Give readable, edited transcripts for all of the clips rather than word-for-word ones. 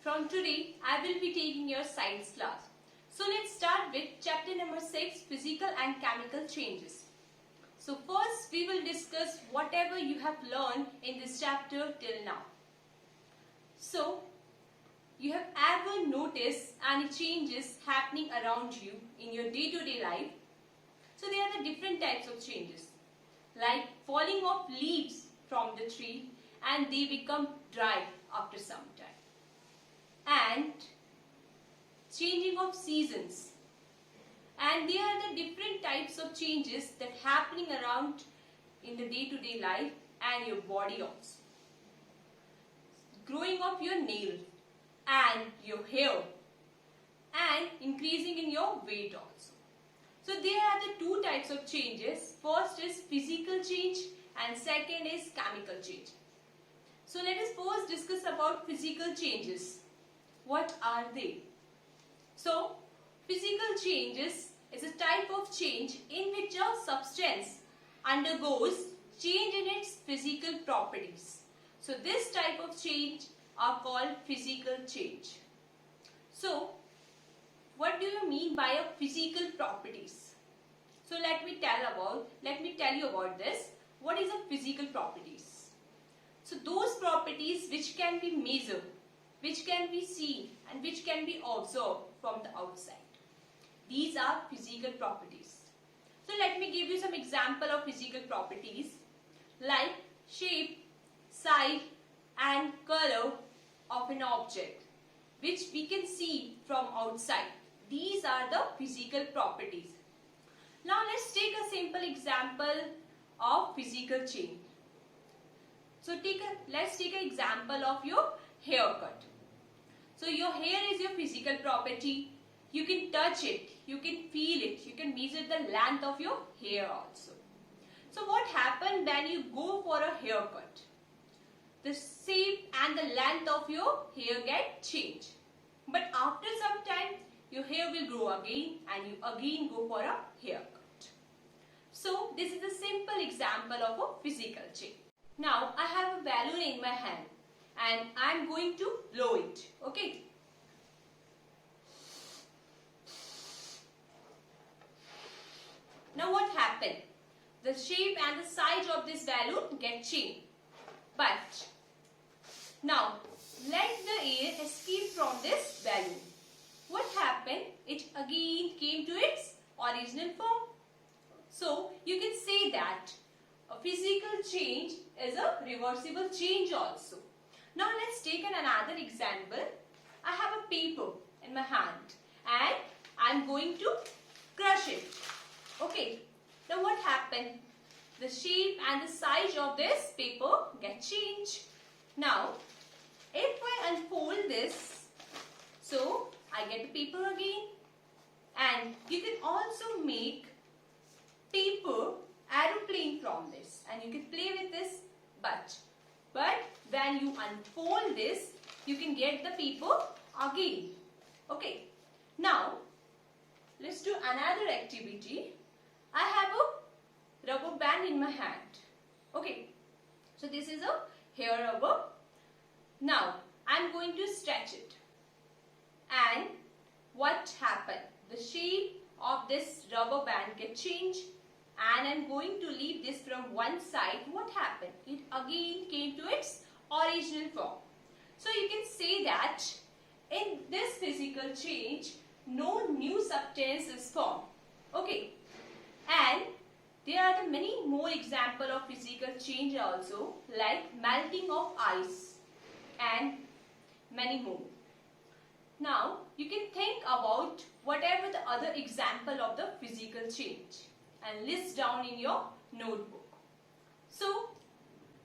From today, I will be taking your science class. So let's start with chapter number 6, physical and chemical changes. So first we will discuss whatever you have learned in this chapter till now. So, you have ever noticed any changes happening around you in your day-to-day life? So there are the different types of changes, like falling of leaves from the tree and they become dry after some time, and changing of seasons. And there are the different types of changes that happening around in the day-to-day life and your body also. Growing of your nails and your hair and increasing in your weight also. So there are the two types of changes. First is physical change and second is chemical change. So let us first discuss about physical changes. What are they? So physical changes is a type of change in which a substance undergoes change in its physical properties. So this type of change are called physical change. So what do you mean by a physical properties? So let me tell you about this. What is a physical properties? So those properties which can be measured, which can be seen and which can be observed from the outside. These are physical properties. So let me give you some example of physical properties like shape, size and color of an object which we can see from outside. These are the physical properties. Now let's take a simple example of physical change. So let's take an example of your haircut. So your hair is your physical property. You can touch it, you can feel it, you can measure the length of your hair also. So what happens when you go for a haircut? The shape and the length of your hair get changed. But after some time, your hair will grow again and you again go for a haircut. So this is a simple example of a physical change. Now I have a balloon in my hand and I am going to blow it. Okay. Now what happened? The shape and the size of this balloon get changed. But now let the air escape from this balloon. What happened? It again came to its original form. So you can say that a physical change is a reversible change also. Now let's take another example. I have a paper in my hand and I am going to crush it. Okay. Now what happened? The shape and the size of this paper get changed. Now if I unfold this, so I get the paper again, and you can also make paper aeroplane from this and you can play with this, but when you unfold this, you can get the paper again. Okay. Now let's do another activity. I have a rubber band in my hand. Okay. So this is a hair rubber. Now I am going to stretch it. And what happened? The shape of this rubber band get changed and I am going to leave this from one side. What happened? It again came to its original form. So you can say that in this physical change, no new substance is formed. Okay. And there are the many more examples of physical change also, like melting of ice and many more. Now you can think about whatever the other example of the physical change and list down in your notebook. So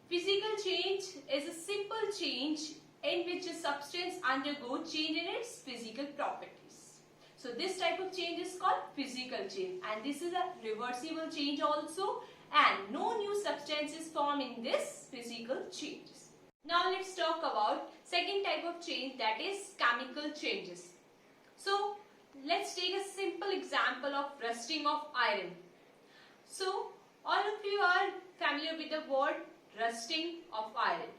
physical change is a simple change in which a substance undergoes change in its physical properties. So this type of change is called physical change, and this is a reversible change also, and no new substances form in this physical changes. Now let's talk about second type of change, that is chemical changes. So let's take a simple example of rusting of iron. So all of you are familiar with the word rusting of iron.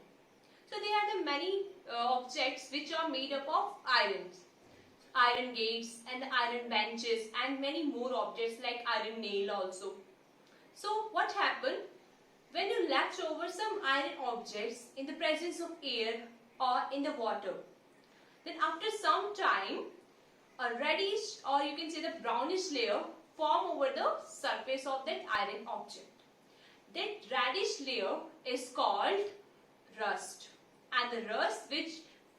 So there are the many objects which are made up of iron gates and the iron benches and many more objects like iron nail also. So what happened when you left over some iron objects in the presence of air or in the water? Then after some time, a reddish or you can say the brownish layer form over the surface of that iron object. That reddish layer is called rust, and the rust which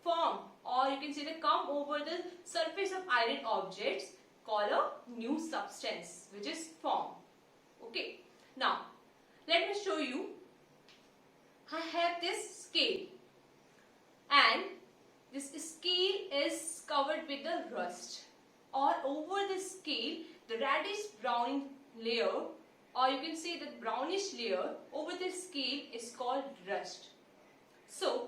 form or you can say that come over the surface of iron objects call a new substance which is formed. Okay, now let me show you. I have this scale and this scale is covered with the rust. All over the scale, the reddish brown layer or you can say the brownish layer over the scale is called rust. So,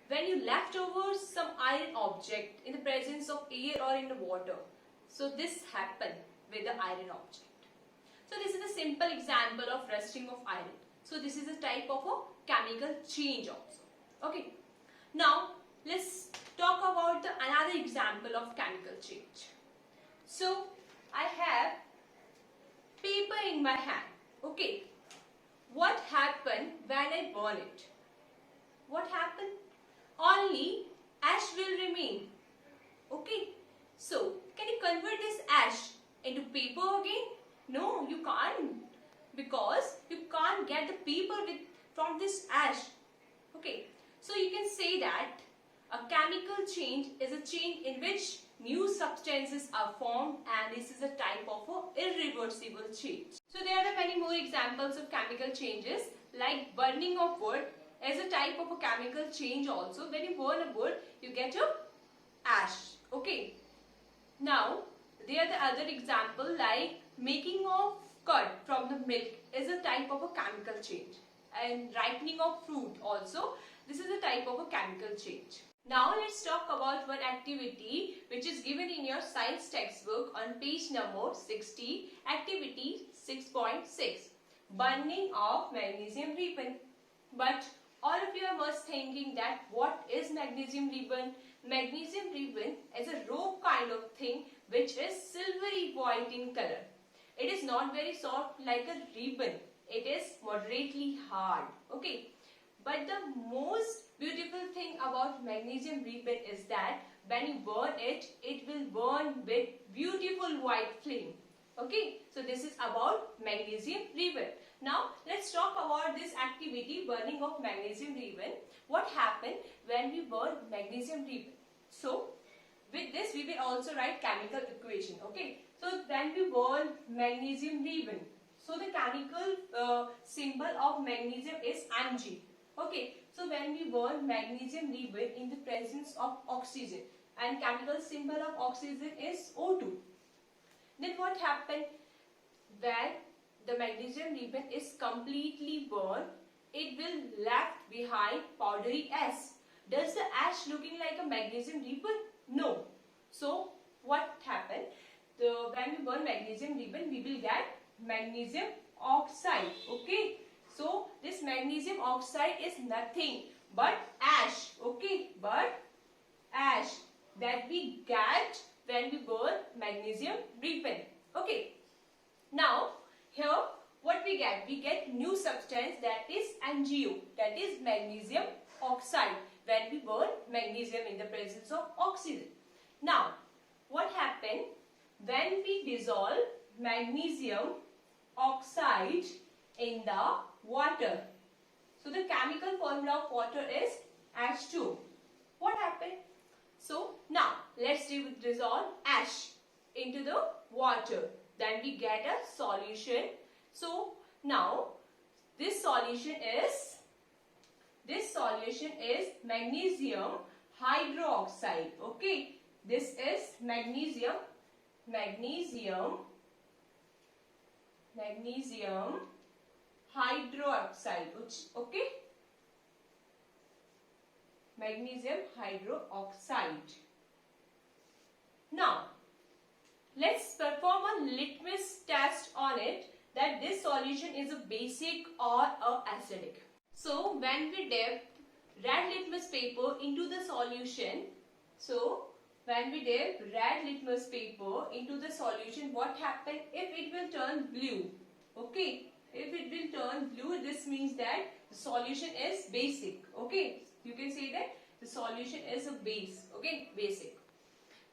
when you left over some iron object in the presence of air or in the water, so this happened with the iron object. So this is a simple example of rusting of iron. So this is a type of a chemical change also. Okay. Now let's talk about another example of chemical change. So I have paper in my hand. Okay. What happened when I burn it? What happened? Only ash will remain. Okay. So can you convert this ash into paper again? No, you can't, because you can't get the paper from this ash. Okay, so you can say that a chemical change is a change in which new substances are formed, and this is a type of a irreversible change. So there are many more examples of chemical changes, like burning of wood is a type of a chemical change also. When you burn a wood, you get a ash. Okay. Now there are the other example like making of curd from the milk is a type of a chemical change, and ripening of fruit also, this is a type of a chemical change. Now let's talk about one activity which is given in your science textbook on page number 60, activity 6.6, burning of magnesium ribbon. But all of you are must thinking that what is magnesium ribbon? Magnesium ribbon is a rope kind of thing which is silvery white in color. It is not very soft like a ribbon. It is moderately hard. Okay. But the most beautiful thing about magnesium ribbon is that when you burn it, it will burn with beautiful white flame. Okay. So this is about magnesium ribbon. Now let's talk about this activity, burning of magnesium ribbon. What happened when we burn magnesium ribbon? So with this we will also write chemical equation. Okay. So when we burn magnesium ribbon, so the chemical symbol of magnesium is Mg. Okay. So when we burn magnesium ribbon in the presence of oxygen, and chemical symbol of oxygen is O2. Then what happened when the magnesium ribbon is completely burned? It will left behind powdery ash. Does the ash looking like a magnesium ribbon? No. So what happened? When we burn magnesium ribbon, we will get magnesium oxide. Okay. So this magnesium oxide is nothing but ash. Okay. But ash that we get when we burn magnesium ribbon. Okay. Now here what we get? We get new substance, that is MgO, that is magnesium oxide, when we burn magnesium in the presence of oxygen. Now what happened when we dissolve magnesium oxide in the water? So the chemical formula of water is H2. What happened? So now let's dissolve ash into the water. Then we get a solution. So now this solution is magnesium hydroxide. Okay. This is magnesium hydroxide. Okay. Magnesium hydroxide. Now let's perform a litmus test on it, that this solution is a basic or a acidic. So when we dip red litmus paper into the solution, so when we dip red litmus paper into the solution, what happens? If it will turn blue, okay, if it will turn blue, this means that the solution is basic. Okay, you can say that the solution is a base. Okay, basic.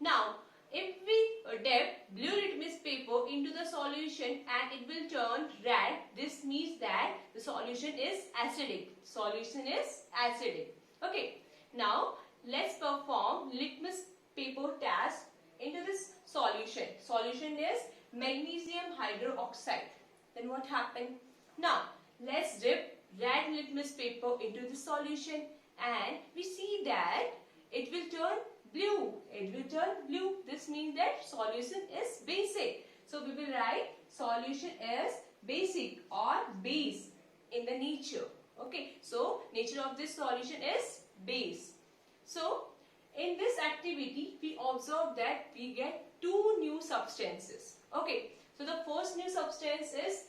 Now if we dip blue litmus paper into the solution and it will turn red, this means that the solution is acidic. Solution is acidic. Okay, now let's perform litmus paper test into this solution. Solution is magnesium hydroxide. Then what happened? Now let's dip red litmus paper into the solution and we see that it will turn blue. It will turn blue. This means that solution is basic. So we will write solution is basic or base in the nature. Okay, so nature of this solution is base. So in this activity we observe that we get two new substances. Okay, so the first new substance is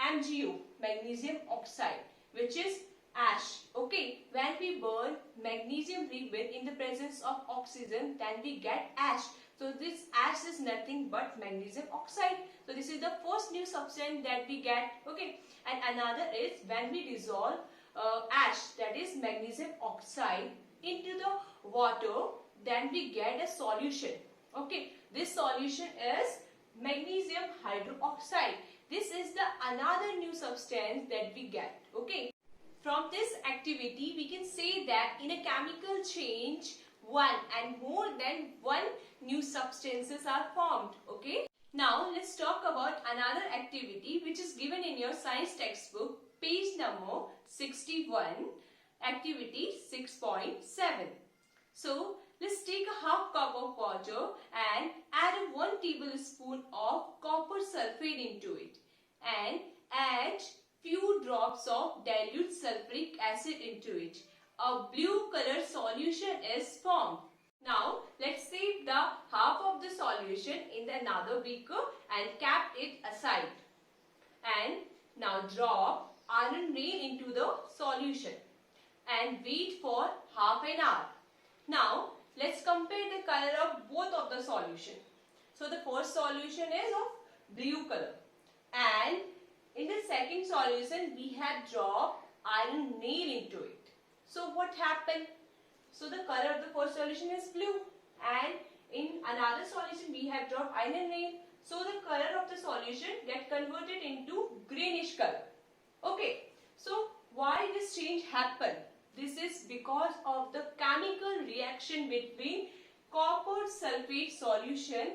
MgO, magnesium oxide, which is ash. Okay, when we burn magnesium liquid in the presence of oxygen, then we get ash. So this ash is nothing but magnesium oxide. So this is the first new substance that we get. Okay, and another is when we dissolve ash, that is magnesium oxide, into the water, then we get a solution. Okay, this solution is magnesium hydroxide. This is the another new substance that we get. Okay, from this activity we can say that in a chemical change, one and more than one new substances are formed. Okay, now let's talk about another activity which is given in your science textbook, page number 61, activity 6.7. So let's take a half cup of water and add 1 tablespoon of copper sulfate into it and add few drops of dilute sulfuric acid into it. A blue color solution is formed. Now let's save the half of the solution in another beaker and kept it aside. And now drop iron rain into the solution and wait for half an hour. Now let's compare the color of both of the solution. So the first solution is of blue color and in the second solution we have dropped iron nail into it. So what happened? So the color of the first solution is blue and in another solution we have dropped iron nail. So the color of the solution get converted into greenish color. Okay, so why this change happened? This is because of the chemical reaction between copper sulfate solution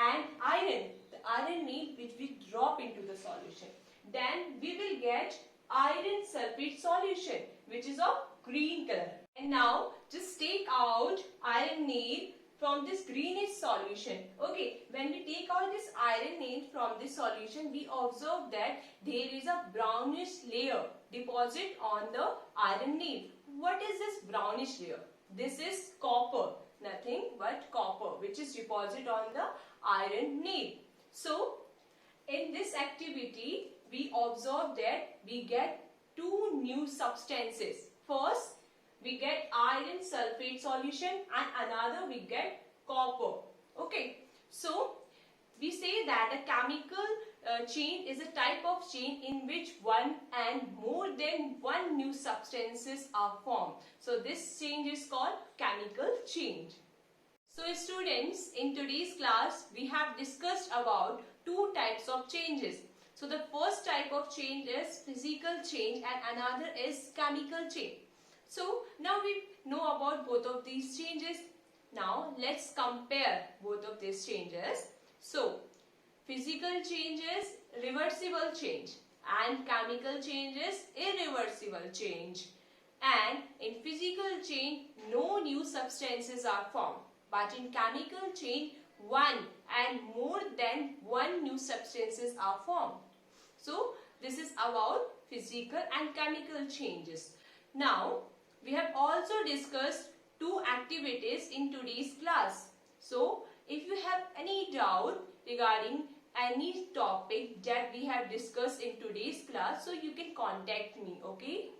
and iron. The iron nail which we drop into the solution. Then we will get iron sulfate solution which is of green color. And now just take out iron nail from this greenish solution. Okay, when we take out this iron nail from this solution, we observe that there is a brownish layer deposit on the iron nail. What is this brownish layer? This is copper, nothing but copper, which is deposit on the iron nail. So in this activity we observe that we get two new substances. First we get iron sulfate solution and another we get copper. Okay, so we say that a chemical chain is a type of chain in which one and more than one new substances are formed. So this change is called chemical change. So students, in today's class we have discussed about two types of changes. So the first type of change is physical change and another is chemical change. So now we know about both of these changes. Now let's compare both of these changes. So physical change is reversible change and chemical change is irreversible change. And in physical change no new substances are formed, but in chemical change one and more than one new substances are formed. So this is about physical and chemical changes. Now we have also discussed two activities in today's class. So if you have any doubt regarding any topic that we have discussed in today's class, so you can contact me, okay?